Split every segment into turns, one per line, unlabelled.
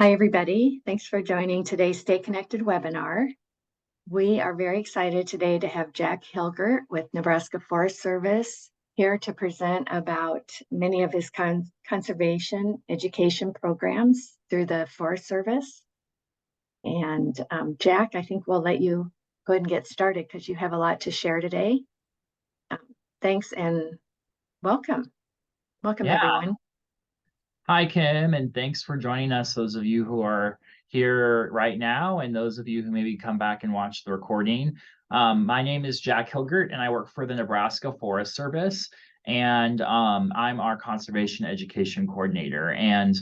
Hi, everybody. Thanks for joining today's Stay Connected webinar. We are very excited today to have Jack Hilgert with Nebraska Forest Service here to present about many of his conservation education programs through the Forest Service. And Jack, I think we'll let you go ahead and get started because you have a lot to share today. Thanks and welcome. Welcome,
Yeah.
everyone.
Hi, Kim, and thanks for joining us, those of you who are here right now, and those of you who maybe come back and watch the recording. My name is Jack Hilgert, and I work for the Nebraska Forest Service, and I'm our Conservation Education Coordinator. And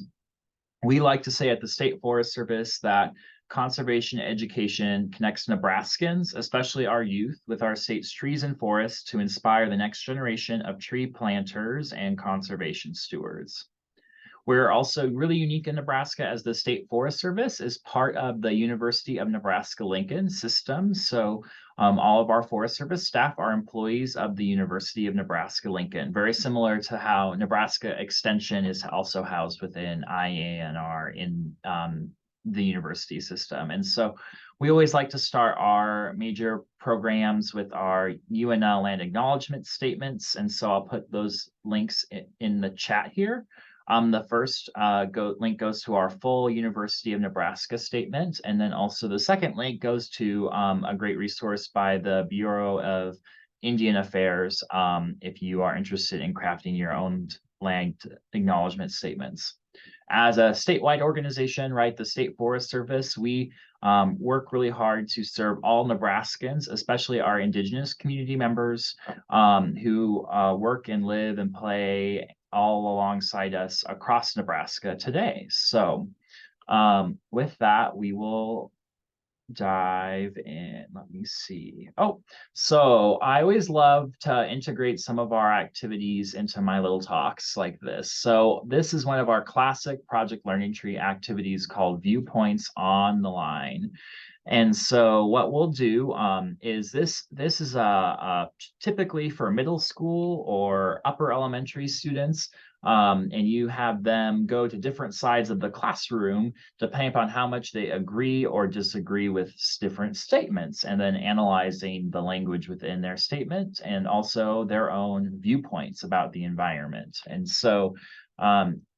we like to say at the State Forest Service that conservation education connects Nebraskans, especially our youth, with our state's trees and forests to inspire the next generation of tree planters and conservation stewards. We're also really unique in Nebraska as the State Forest Service is part of the University of Nebraska-Lincoln system. So all of our Forest Service staff are employees of the University of Nebraska-Lincoln, very similar to how Nebraska Extension is also housed within IANR in the university system. And so we always like to start our major programs with our UNL land acknowledgement statements. And so I'll put those links in the chat here. The first link goes to our full University of Nebraska statement. And then also the second link goes to a great resource by the Bureau of Indian Affairs if you are interested in crafting your own land acknowledgement statements. As a statewide organization, right, the State Forest Service, we work really hard to serve all Nebraskans, especially our Indigenous community members who work and live and play all alongside us across Nebraska today. So with that, we will dive in. Let me see. Oh, so I always love to integrate some of our activities into my little talks like this. So this is one of our classic Project Learning Tree activities called Viewpoints on the Line. And so what we'll do is this is typically for middle school or upper elementary students. And you have them go to different sides of the classroom depending upon how much they agree or disagree with different statements, and then analyzing the language within their statement and also their own viewpoints about the environment. And so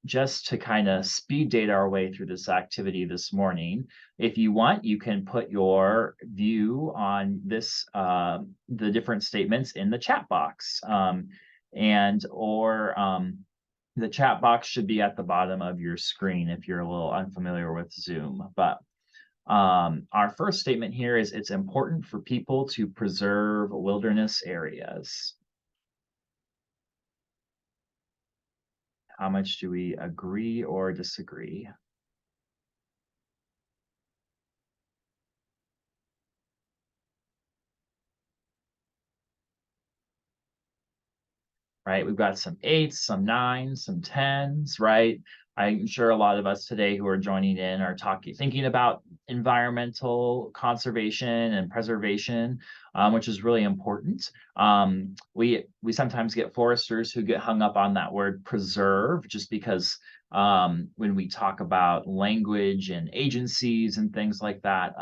just to kind of speed date our way through this activity this morning, if you want, you can put your view on this, the different statements in the chat box, the chat box should be at the bottom of your screen if you're a little unfamiliar with Zoom. But our first statement here is it's important for people to preserve wilderness areas. How much do we agree or disagree? Right, we've got some 8s, some 9s, some 10s, right? I'm sure a lot of us today who are joining in are thinking about environmental conservation and preservation, which is really important. We sometimes get foresters who get hung up on that word preserve, just because when we talk about language and agencies and things like that,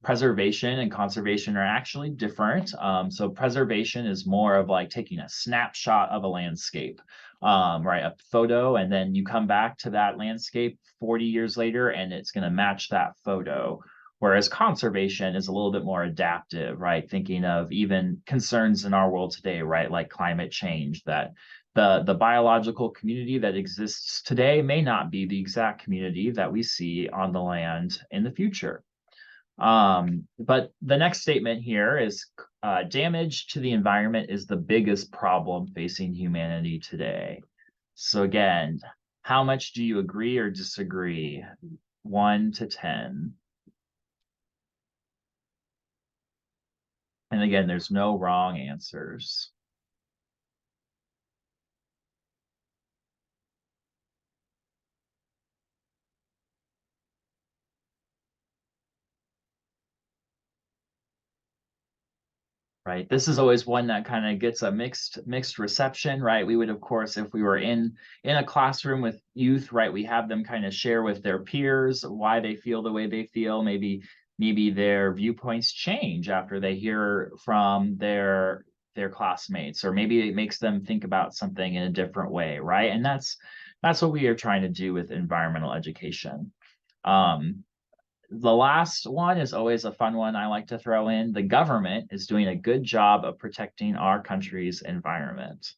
preservation and conservation are actually different. So preservation is more of like taking a snapshot of a landscape, right? A photo, and then you come back to that landscape 40 years later and it's going to match that photo. Whereas conservation is a little bit more adaptive, right? Thinking of even concerns in our world today, right? Like climate change, that the biological community that exists today may not be the exact community that we see on the land in the future. But the next statement here is damage to the environment is the biggest problem facing humanity today. So again, how much do you agree or disagree? 1 to 10. And again, there's no wrong answers. right? This is always one that kind of gets a mixed reception, right? We would, of course, if we were in a classroom with youth, right, we have them kind of share with their peers why they feel the way they feel. Maybe their viewpoints change after they hear from their classmates, or maybe it makes them think about something in a different way, right? And that's what we are trying to do with environmental education. Um, the last one is always a fun one I like to throw in. The government is doing a good job of protecting our country's environment.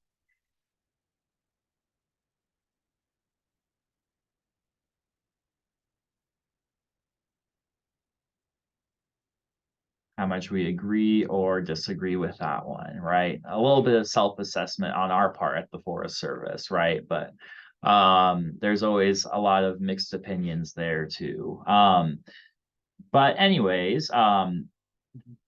How much we agree or disagree with that one, right? A little bit of self-assessment on our part at the Forest Service, right? But there's always a lot of mixed opinions there too. But anyways,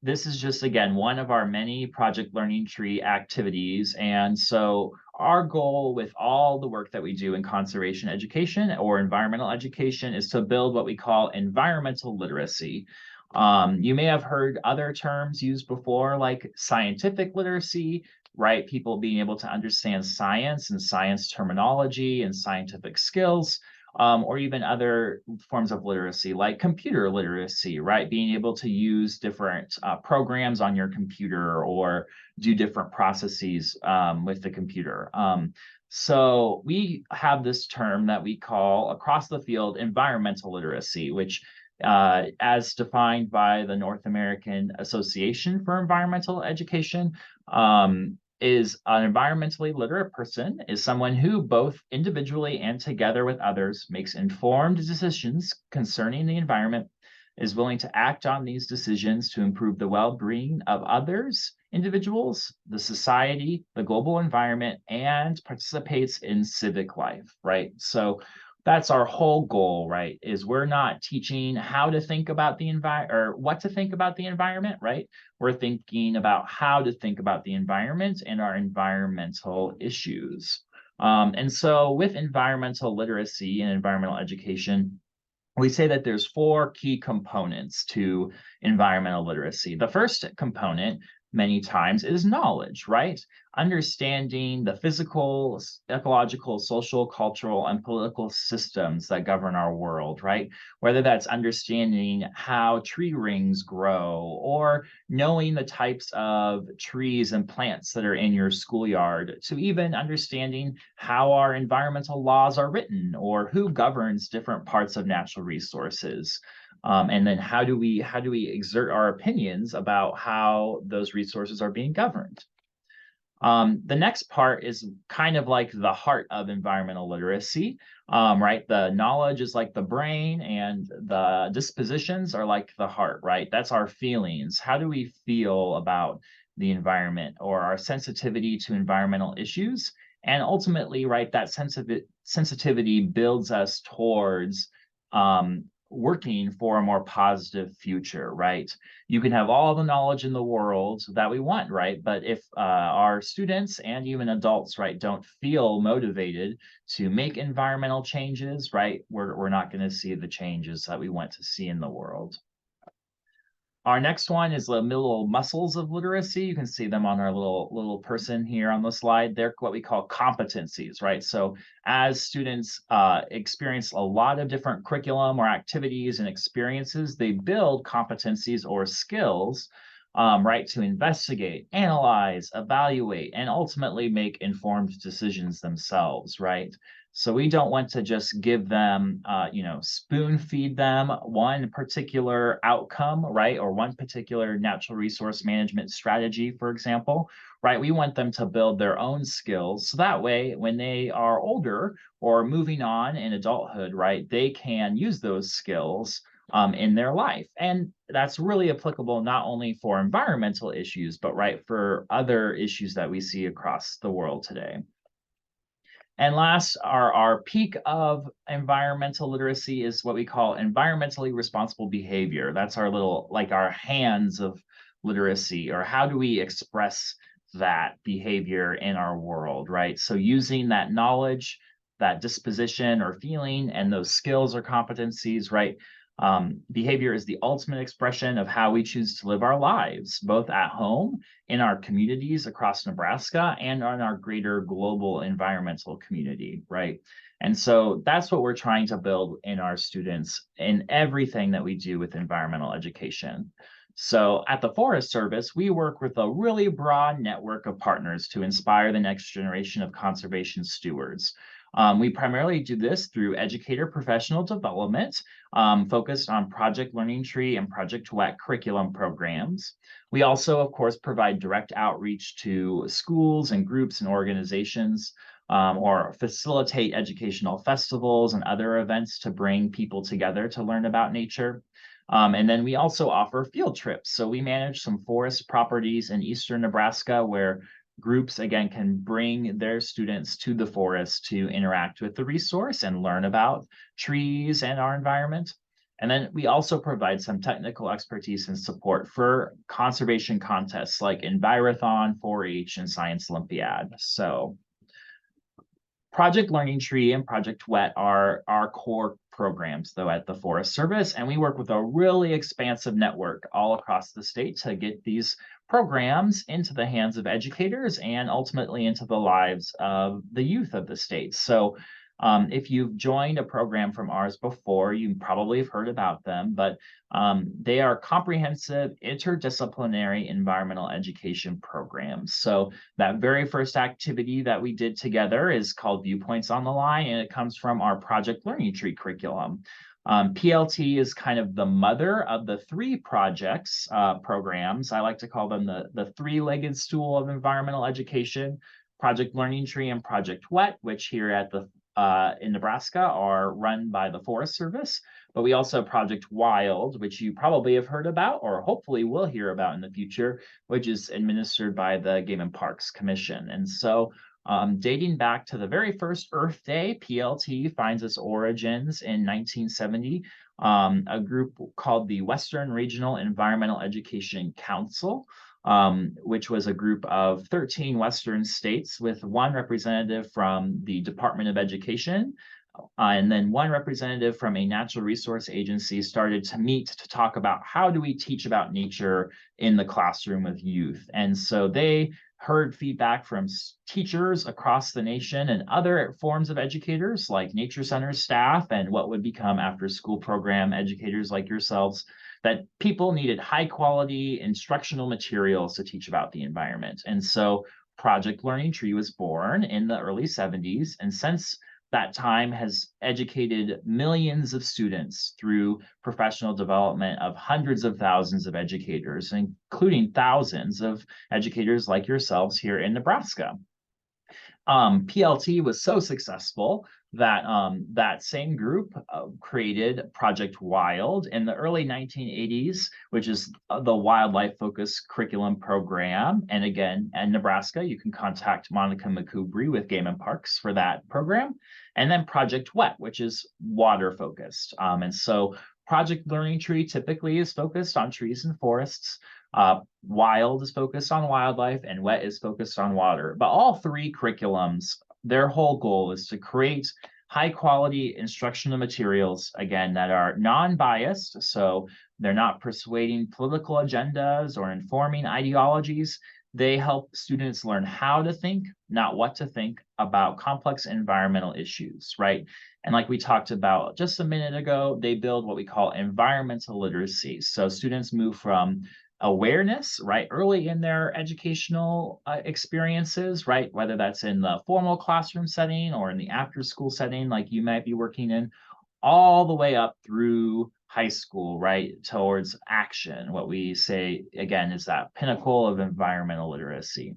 this is just, again, one of our many Project Learning Tree activities. And so our goal with all the work that we do in conservation education or environmental education is to build what we call environmental literacy. You may have heard other terms used before, like scientific literacy, right? People being able to understand science and science terminology and scientific skills. Or even other forms of literacy, like computer literacy, right? Being able to use different programs on your computer or do different processes with the computer. So we have this term that we call across the field environmental literacy, which as defined by the North American Association for Environmental Education, is an environmentally literate person is someone who both individually and together with others makes informed decisions concerning the environment, is willing to act on these decisions to improve the well-being of others, individuals, the society, the global environment, and participates in civic life, right? So that's our whole goal, right? Is we're not teaching how to think about the environment or what to think about the environment, right? We're thinking about how to think about the environment and our environmental issues. And so with environmental literacy and environmental education, we say that there's four key components to environmental literacy. The first component, many times, is knowledge, right? Understanding the physical, ecological, social, cultural, and political systems that govern our world, right? Whether that's understanding how tree rings grow or knowing the types of trees and plants that are in your schoolyard, to even understanding how our environmental laws are written or who governs different parts of natural resources. And then how do we exert our opinions about how those resources are being governed? The next part is kind of like the heart of environmental literacy, right? The knowledge is like the brain, and the dispositions are like the heart, right? That's our feelings. How do we feel about the environment or our sensitivity to environmental issues? And ultimately, right, that sensitivity builds us towards working for a more positive future, right? You can have all the knowledge in the world that we want, right? But if our students and even adults, right, don't feel motivated to make environmental changes, right, we're not going to see the changes that we want to see in the world. Our next one is the little muscles of literacy. You can see them on our little person here on the slide. They're what we call competencies, right? So as students experience a lot of different curriculum or activities and experiences, they build competencies or skills, right, to investigate, analyze, evaluate, and ultimately make informed decisions themselves, right? So we don't want to just give them, spoon feed them one particular outcome, right? Or one particular natural resource management strategy, for example, right? We want them to build their own skills. So that way, when they are older or moving on in adulthood, right, they can use those skills in their life. And that's really applicable not only for environmental issues, but right, for other issues that we see across the world today. And last, our peak of environmental literacy is what we call environmentally responsible behavior. That's our little, like our hands of literacy, or how do we express that behavior in our world, right? So using that knowledge, that disposition or feeling, and those skills or competencies, right? Behavior is the ultimate expression of how we choose to live our lives, both at home, in our communities across Nebraska, and on our greater global environmental community, right? And so that's what we're trying to build in our students in everything that we do with environmental education. So at the Forest Service, we work with a really broad network of partners to inspire the next generation of conservation stewards. We primarily do this through educator professional development, focused on Project Learning Tree and Project WET curriculum programs. We also, of course, provide direct outreach to schools and groups and organizations, or facilitate educational festivals and other events to bring people together to learn about nature. And then we also offer field trips. So we manage some forest properties in eastern Nebraska where groups, again, can bring their students to the forest to interact with the resource and learn about trees and our environment. And then we also provide some technical expertise and support for conservation contests like Envirothon, 4-H, and Science Olympiad. So Project Learning Tree and Project WET are our core programs, though, at the Forest Service, and we work with a really expansive network all across the state to get these programs into the hands of educators and ultimately into the lives of the youth of the state. So if you've joined a program from ours before, you probably have heard about them, but they are comprehensive interdisciplinary environmental education programs. So that very first activity that we did together is called Viewpoints on the Line, and it comes from our Project Learning Tree curriculum. PLT is kind of the mother of the three projects programs. I like to call them the three-legged stool of environmental education: Project Learning Tree and Project WET, which here at the in Nebraska are run by the Forest Service. But we also have Project Wild, which you probably have heard about or hopefully will hear about in the future, which is administered by the Game and Parks Commission. And so dating back to the very first Earth Day, PLT finds its origins in 1970. A group called the Western Regional Environmental Education Council, which was a group of 13 Western states with one representative from the Department of Education, and then one representative from a natural resource agency, started to meet to talk about how do we teach about nature in the classroom with youth. And so they heard feedback from teachers across the nation and other forms of educators like nature center staff and what would become after school program educators like yourselves, that people needed high quality instructional materials to teach about the environment. And so Project Learning Tree was born in the early 70s. And since that time has educated millions of students through professional development of hundreds of thousands of educators, including thousands of educators like yourselves here in Nebraska. PLT was so successful that that same group created Project Wild in the early 1980s, which is the wildlife focused curriculum program. And again, in Nebraska, you can contact Monica McCoubry with Game and Parks for that program. And then Project WET, which is water focused. And so Project Learning Tree typically is focused on trees and forests. Wild is focused on wildlife, and WET is focused on water. But all three curriculums, their whole goal is to create high quality instructional materials, again, that are non-biased. So they're not persuading political agendas or informing ideologies. They help students learn how to think, not what to think, about complex environmental issues, right? And like we talked about just a minute ago, they build what we call environmental literacy. So students move from awareness, right, early in their educational experiences, right, whether that's in the formal classroom setting or in the after school setting like you might be working in, all the way up through high school, right, towards action. What we say, again, is that pinnacle of environmental literacy.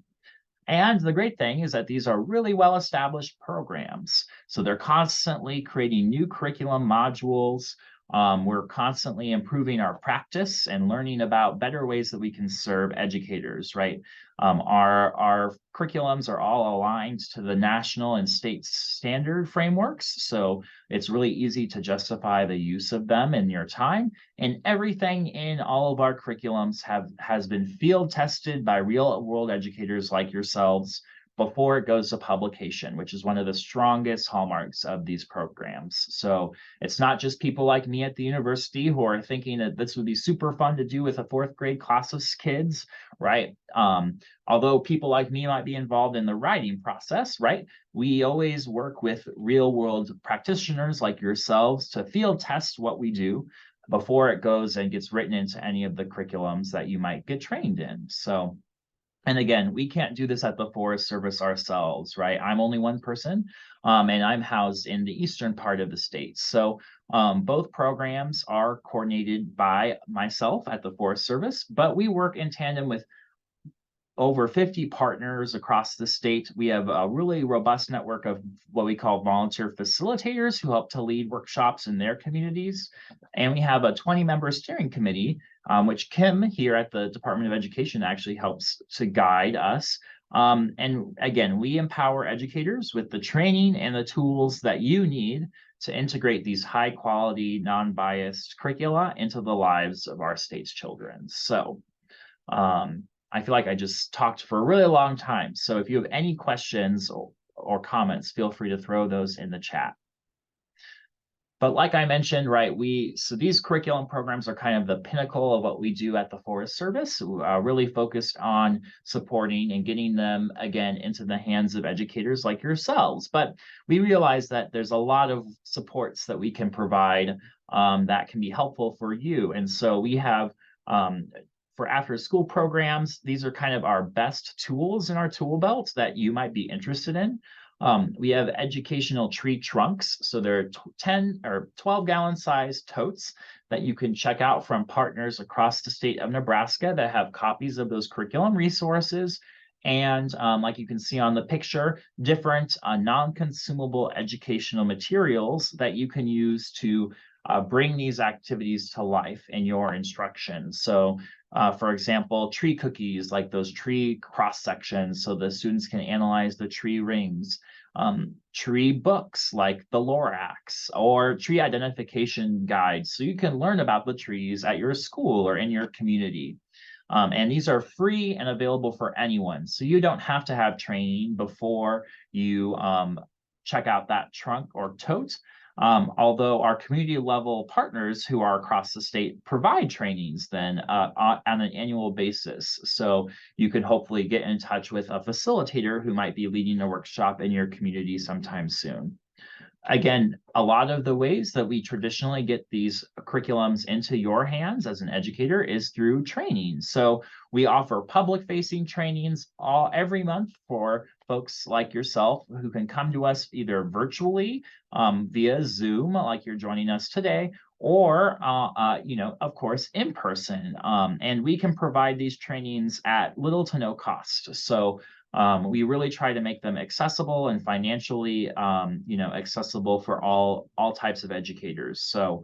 And the great thing is that these are really well-established programs. So they're constantly creating new curriculum modules. We're constantly improving our practice and learning about better ways that we can serve educators, right? Our curriculums are all aligned to the national and state standard frameworks. So it's really easy to justify the use of them in your time. And everything in all of our curriculums has been field tested by real world educators like yourselves, before it goes to publication, which is one of the strongest hallmarks of these programs. So it's not just people like me at the university who are thinking that this would be super fun to do with a fourth grade class of kids, right? Although people like me might be involved in the writing process, right? We always work with real world practitioners like yourselves to field test what we do before it goes and gets written into any of the curriculums that you might get trained in. So, and again, we can't do this at the Forest Service ourselves, right? I'm only one person, and I'm housed in the eastern part of the state. So both programs are coordinated by myself at the Forest Service, but we work in tandem with over 50 partners across the state. We have a really robust network of what we call volunteer facilitators who help to lead workshops in their communities. And we have a 20-member steering committee, which Kim here at the Department of Education actually helps to guide us. And again, we empower educators with the training and the tools that you need to integrate these high quality, non-biased curricula into the lives of our state's children. So I feel like I just talked for a really long time. So if you have any questions or comments, feel free to throw those in the chat. But like I mentioned, right, so these curriculum programs are kind of the pinnacle of what we do at the Forest Service, really focused on supporting and getting them, again, into the hands of educators like yourselves. But we realize that there's a lot of supports that we can provide that can be helpful for you. And so we have for after school programs, these are kind of our best tools in our tool belt that you might be interested in. We have educational tree trunks. So there are 10 or 12 gallon size totes that you can check out from partners across the state of Nebraska that have copies of those curriculum resources. And like you can see on the picture, different non-consumable educational materials that you can use to bring these activities to life in your instruction. So for example, tree cookies, like those tree cross sections, so the students can analyze the tree rings. Tree books like the Lorax, or tree identification guides, so you can learn about the trees at your school or in your community. And these are free and available for anyone, so you don't have to have training before you check out that trunk or tote. Although our community level partners who are across the state provide trainings then on an annual basis. So you can hopefully get in touch with a facilitator who might be leading a workshop in your community sometime soon. Again, a lot of the ways that we traditionally get these curriculums into your hands as an educator is through training. So we offer public facing trainings every month for folks like yourself who can come to us either virtually via Zoom, like you're joining us today, or of course, in person. And we can provide these trainings at little to no cost. So we really try to make them accessible and financially, accessible for all types of educators. So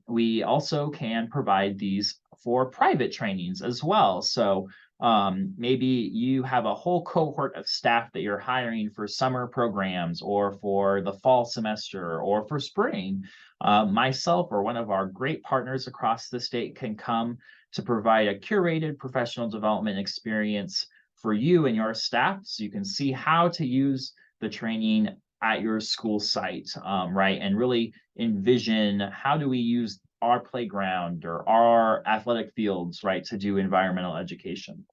we also can provide these for private trainings as well. So maybe you have a whole cohort of staff that you're hiring for summer programs or for the fall semester or for spring. Myself or one of our great partners across the state can come to provide a curated professional development experience for you and your staff, so you can see how to use the training at your school site, right? And really envision, how do we use our playground or our athletic fields, right, to do environmental education.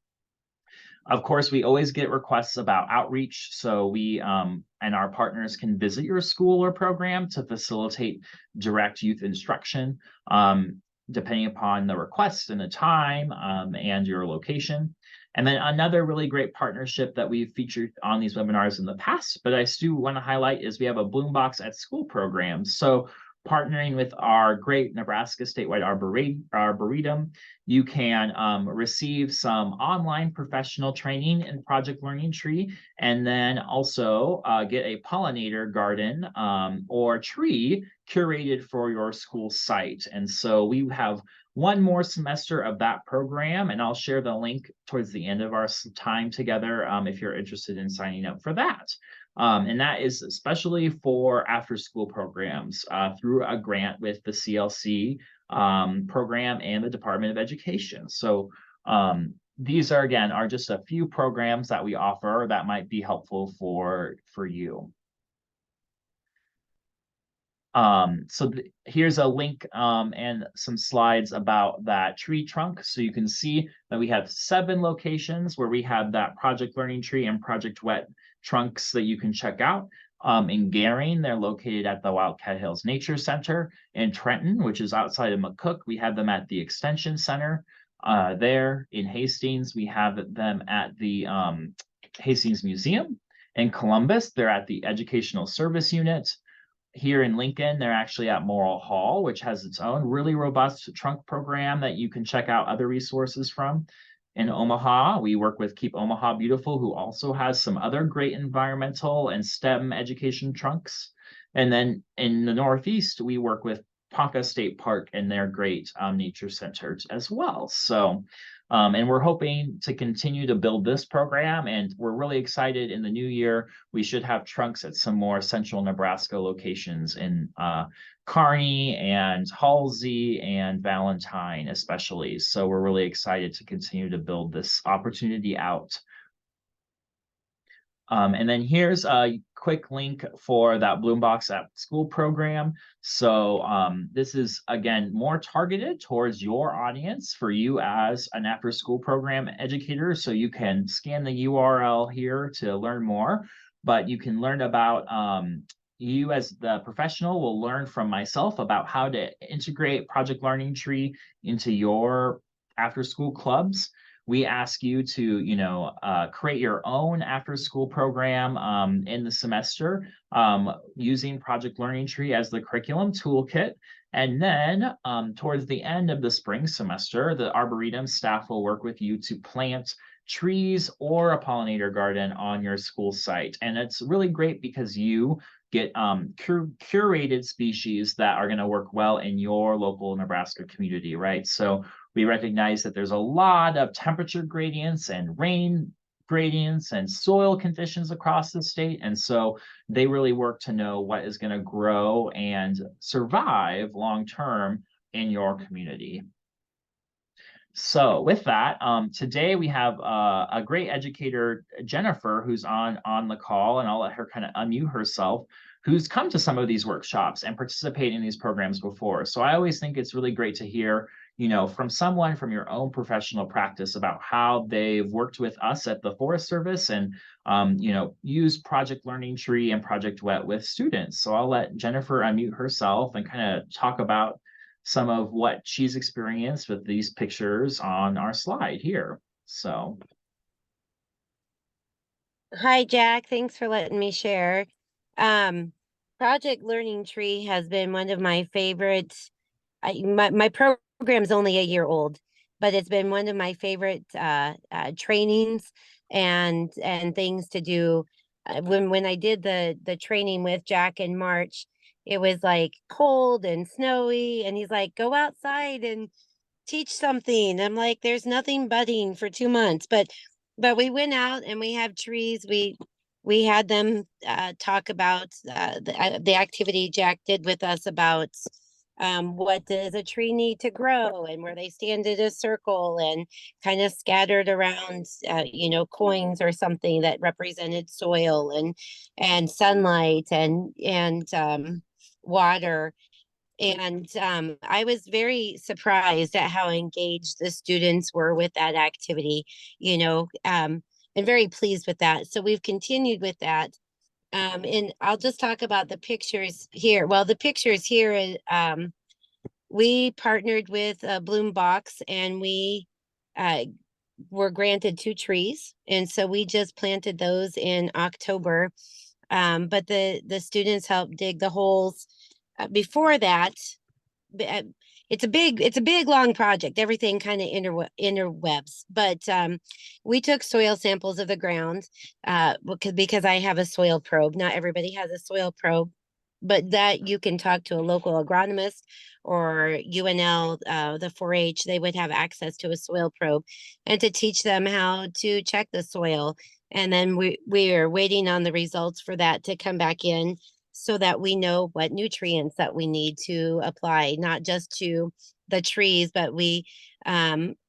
Of course, we always get requests about outreach, so we and our partners can visit your school or program to facilitate direct youth instruction, depending upon the request and the time and your location. And then another really great partnership that we've featured on these webinars in the past, but I still want to highlight, is we have a Bloombox at School program. So partnering with our great Nebraska statewide Arboretum, you can receive some online professional training in project learning tree, and then also get a pollinator garden or tree curated for your school site. And so we have one more semester of that program, and I'll share the link towards the end of our time together if you're interested in signing up for that. And that is especially for after school programs through a grant with the CLC program and the Department of Education. So these are, again, are just a few programs that we offer that might be helpful for you. Here's a link and some slides about that tree trunk. So you can see that we have 7 locations where we have that Project Learning Tree and Project Wet trunks that you can check out. In Gering, they're located at the Wildcat Hills Nature Center. In Trenton, which is outside of McCook, we have them at the Extension Center. There in Hastings, we have them at the Hastings Museum. In Columbus, they're at the Educational Service Unit. Here in Lincoln, they're actually at Morrill Hall, which has its own really robust trunk program that you can check out other resources from. In Omaha, we work with Keep Omaha Beautiful, who also has some other great environmental and STEM education trunks. And then in the Northeast, we work with Ponca State Park and their great nature centers as well. So, and we're hoping to continue to build this program, and we're really excited in the new year. We should have trunks at some more central Nebraska locations in Kearney and Halsey and Valentine, especially. So we're really excited to continue to build this opportunity out. And then here's a quick link for that Bloombox at School program. So this is, again, more targeted towards your audience for you as an after-school program educator. So you can scan the URL here to learn more, but you can learn about you as the professional will learn from myself about how to integrate Project Learning Tree into your after-school clubs. We ask you to, create your own after-school program in the semester using Project Learning Tree as the curriculum toolkit. And then towards the end of the spring semester, the Arboretum staff will work with you to plant trees or a pollinator garden on your school site. And it's really great because you get curated species that are going to work well in your local Nebraska community, right? So we recognize that there's a lot of temperature gradients and rain gradients and soil conditions across the state. And so they really work to know what is going to grow and survive long-term in your community. So with that, today we have a great educator, Jennifer, who's on the call, and I'll let her kind of unmute herself, who's come to some of these workshops and participated in these programs before. So I always think it's really great to hear, from someone from your own professional practice about how they've worked with us at the Forest Service and, use Project Learning Tree and Project Wet with students. So I'll let Jennifer unmute herself and kind of talk about some of what she's experienced with these pictures on our slide here. So.
Hi, Jack. Thanks for letting me share. Project Learning Tree has been one of my favorites. My program's only a year old, but it's been one of my favorite trainings and things to do. When I did the training with Jack in March, it was like cold and snowy, and he's like, "Go outside and teach something." I'm like, "There's nothing budding for 2 months," but we went out and we have trees. We had them talk about the activity Jack did with us about what does a tree need to grow, and where they stand in a circle and kind of scattered around coins or something that represented soil and sunlight and water. And I was very surprised at how engaged the students were with that activity, and very pleased with that. So we've continued with that. And I'll just talk about the pictures here. Well, the pictures here, we partnered with Bloom Box, and we were granted 2 trees. And so we just planted those in October. But the students helped dig the holes. Before that, it's a big long project. Everything kind of interwebs, but we took soil samples of the ground because I have a soil probe. Not everybody has a soil probe, but that you can talk to a local agronomist or UNL, the 4-H. They would have access to a soil probe, and to teach them how to check the soil. And then we are waiting on the results for that to come back in, so that we know what nutrients that we need to apply, not just to the trees, but we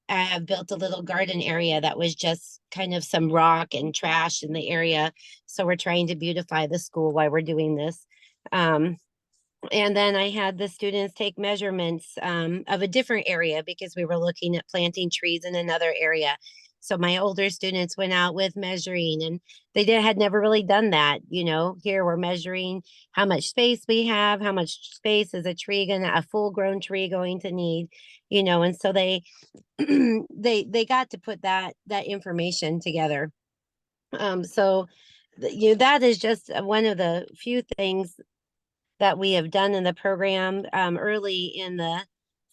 I have built a little garden area that was just kind of some rock and trash in the area. So we're trying to beautify the school while we're doing this. Um, and then I had the students take measurements of a different area because we were looking at planting trees in another area. So my older students went out with measuring, and had never really done that. Here we're measuring how much space we have, how much space is a full grown tree going to need, and so they they got to put that information together. So that is just one of the few things that we have done in the program. Early in the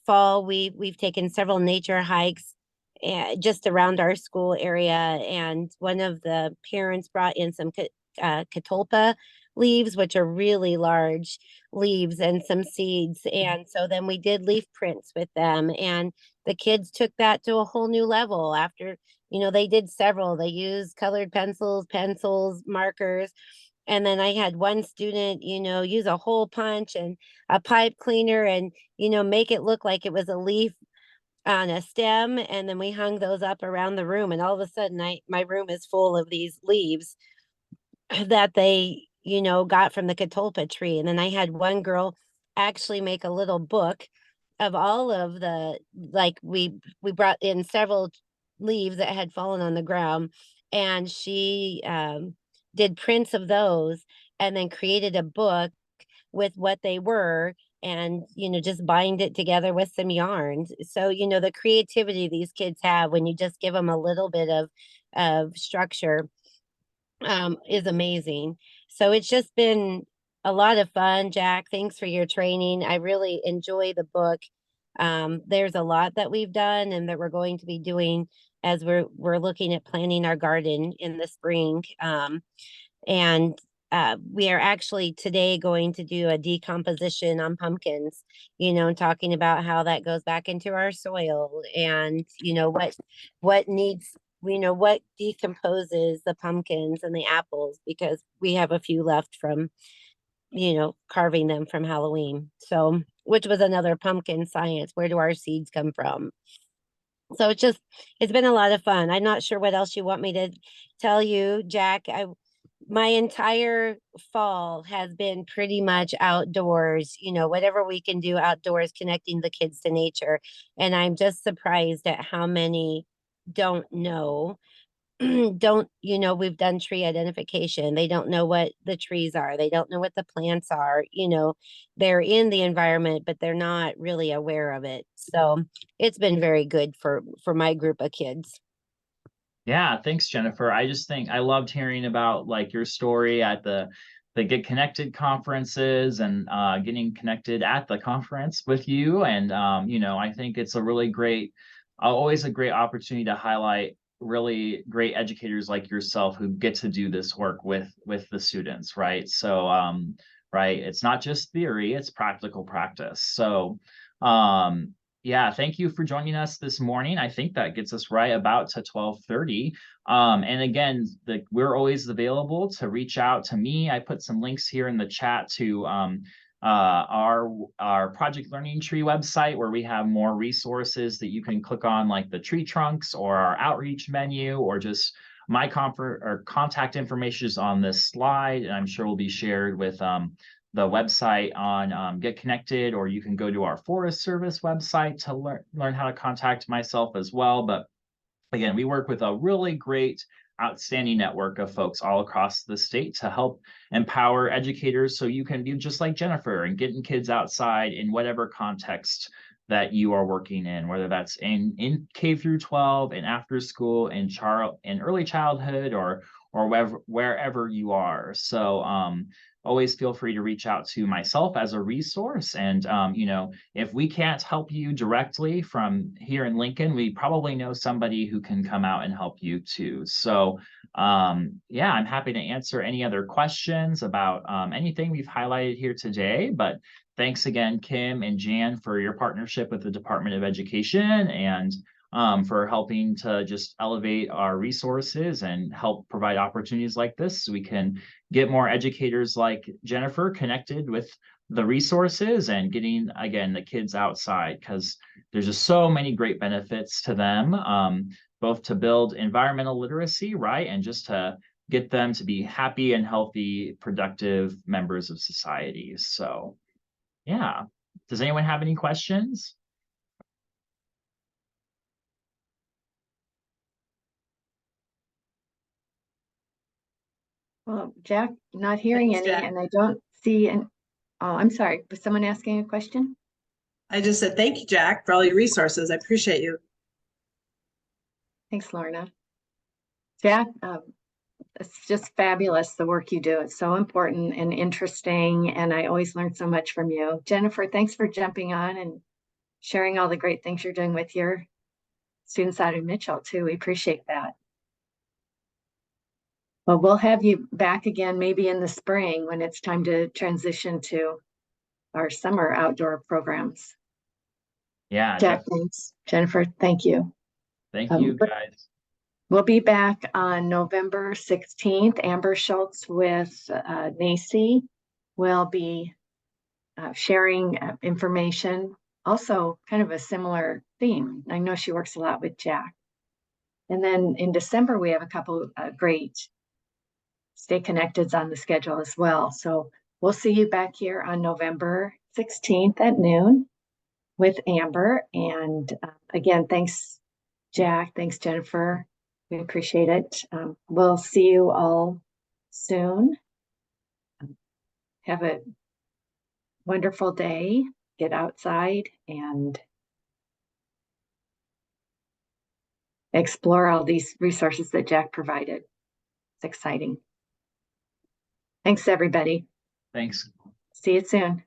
fall, we've taken several nature hikes just around our school area, and one of the parents brought in some catalpa leaves, which are really large leaves, and some seeds. And so then we did leaf prints with them, and the kids took that to a whole new level after, they did several. They used colored pencils, markers. And then I had one student, use a hole punch and a pipe cleaner and, make it look like it was a leaf on a stem. And then we hung those up around the room. And all of a sudden my room is full of these leaves that they, got from the catalpa tree. And then I had one girl actually make a little book of all of the, like, we brought in several leaves that had fallen on the ground, and she did prints of those and then created a book with what they were, and just bind it together with some yarns. So the creativity these kids have when you just give them a little bit of structure is amazing. So it's just been a lot of fun. Jack, thanks for your training. I really enjoy the book. There's a lot that we've done and that we're going to be doing as we're looking at planting our garden in the spring. And we are actually today going to do a decomposition on pumpkins, talking about how that goes back into our soil, and what needs, what decomposes the pumpkins and the apples, because we have a few left from, carving them from Halloween. So, which was another pumpkin science. Where do our seeds come from? So it's been a lot of fun. I'm not sure what else you want me to tell you, Jack. My entire fall has been pretty much outdoors, whatever we can do outdoors, connecting the kids to nature. And I'm just surprised at how many don't know. We've done tree identification. They don't know what the trees are. They don't know what the plants are. They're in the environment, but they're not really aware of it. So it's been very good for my group of kids.
Yeah, thanks, Jennifer. I just think I loved hearing about like your story at the Get Connected conferences, and getting connected at the conference with you. And I think it's a really great, always a great opportunity to highlight really great educators like yourself who get to do this work with the students, right? So right, it's not just theory, it's practical practice. So yeah, thank you for joining us this morning. I think that gets us right about to 12:30. And again, we're always available to reach out to me. I put some links here in the chat to our Project Learning Tree website, where we have more resources that you can click on, like the tree trunks or our outreach menu, or just my contact information is on this slide, and I'm sure will be shared with the website on Get Connected, or you can go to our Forest Service website to learn how to contact myself as well. But again, we work with a really great, outstanding network of folks all across the state to help empower educators so you can be just like Jennifer and getting kids outside in whatever context that you are working in, whether that's in K through 12 and after school, in early childhood, or wherever you are. So always feel free to reach out to myself as a resource. And if we can't help you directly from here in Lincoln, we probably know somebody who can come out and help you too. So yeah, I'm happy to answer any other questions about anything we've highlighted here today. But thanks again, Kim and Jan, for your partnership with the Department of Education, and for helping to just elevate our resources and help provide opportunities like this so we can get more educators like Jennifer connected with the resources and getting, again, the kids outside, because there's just so many great benefits to them, both to build environmental literacy, right? And just to get them to be happy and healthy, productive members of society. So yeah. Does anyone have any questions?
Well, Jack, not hearing
Thanks,
any,
Jack.
and I don't see an, oh, I'm sorry. Was someone asking a question?
I just said, thank you, Jack, for all your resources. I appreciate you.
Thanks, Lorna. Jack, it's just fabulous, the work you do. It's so important and interesting, and I always learn so much from you. Jennifer, thanks for jumping on and sharing all the great things you're doing with your students out in Mitchell, too. We appreciate that. Well, we'll have you back again maybe in the spring when it's time to transition to our summer outdoor programs.
Yeah,
Jack, thanks. Jennifer, thank you.
thank you guys.
We'll be back on November 16th. Amber Schultz with NACY will be sharing information, also kind of a similar theme. I know she works a lot with Jack. And then in December, we have a couple great Stay Connecteds on the schedule as well. So we'll see you back here on November 16th at noon with Amber. And again, thanks, Jack. Thanks, Jennifer. We appreciate it. We'll see you all soon. Have a wonderful day. Get outside and explore all these resources that Jack provided. It's exciting. Thanks, everybody.
Thanks.
See you soon.